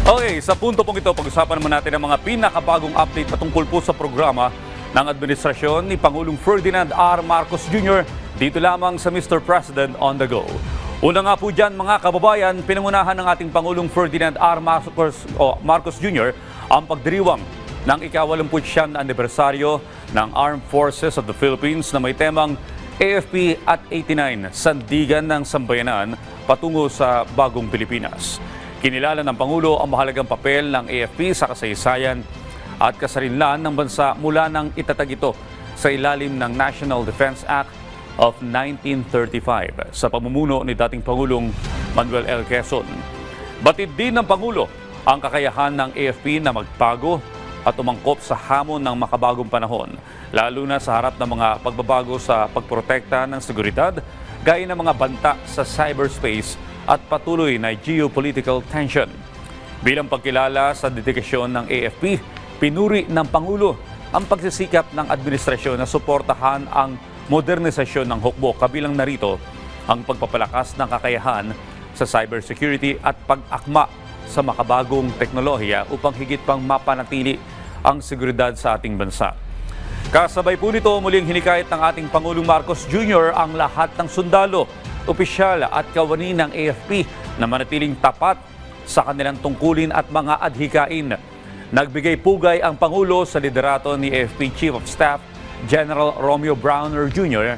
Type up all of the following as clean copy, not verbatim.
Okay, sa punto pong ito, pag-usapan naman natin ang mga pinakabagong update patungkol po sa programa ng administrasyon ni Pangulong Ferdinand R. Marcos Jr. dito lamang sa Mr. President on the Go. Una nga po dyan mga kababayan, pinangunahan ng ating Pangulong Ferdinand R. Marcos Jr. ang pagdiriwang ng ika-89 na anibersaryo ng Armed Forces of the Philippines na may temang AFP at 89, Sandigan ng Sambayanan patungo sa Bagong Pilipinas. Kinilala ng Pangulo ang mahalagang papel ng AFP sa kasaysayan at kasarinlan ng bansa mula nang itatag ito sa ilalim ng National Defense Act of 1935 sa pamumuno ni dating Pangulong Manuel L. Quezon. Batid din ng Pangulo ang kakayahan ng AFP na magbago at umangkop sa hamon ng makabagong panahon, lalo na sa harap ng mga pagbabago sa pagprotekta ng seguridad, gaya ng mga banta sa cyberspace at patuloy na geopolitical tension. Bilang pagkilala sa dedikasyon ng AFP, pinuri ng Pangulo ang pagsisikap ng administrasyon na suportahan ang modernisasyon ng hukbo, kabilang narito ang pagpapalakas ng kakayahan sa cybersecurity at pag-akma sa makabagong teknolohiya upang higit pang mapanatili ang seguridad sa ating bansa. Kasabay po nito, muling hinikayat ng ating Pangulong Marcos Jr. ang lahat ng sundalo, opisyal at kawani ng AFP na manatiling tapat sa kanilang tungkulin at mga adhikain. Nagbigay pugay ang Pangulo sa liderato ni AFP Chief of Staff General Romeo Browner Jr.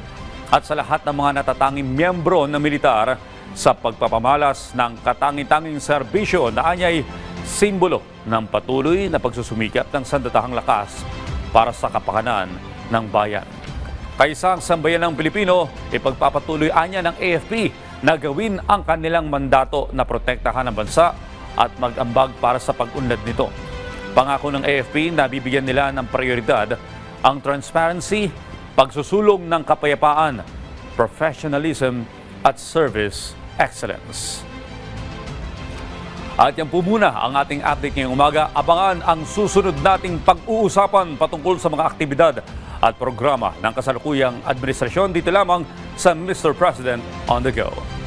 at sa lahat ng mga natatanging miyembro ng militar sa pagpapamalas ng katangi-tanging serbisyo na anyay simbolo ng patuloy na pagsusumikap ng sandatahang lakas para sa kapakanan ng bayan. Kaisang sambayanang Pilipino, ipagpapatuloy anya ng AFP na gawin ang kanilang mandato na protektahan ang bansa at mag-ambag para sa pag-unlad nito. Pangako ng AFP na bibigyan nila ng prioridad ang transparency, pagsusulong ng kapayapaan, professionalism at service excellence. At yan po muna ang ating update ngayong umaga. Abangan ang susunod nating pag-uusapan patungkol sa mga aktibidad at programa ng kasalukuyang administrasyon dito lamang sa Mr. President on the Go.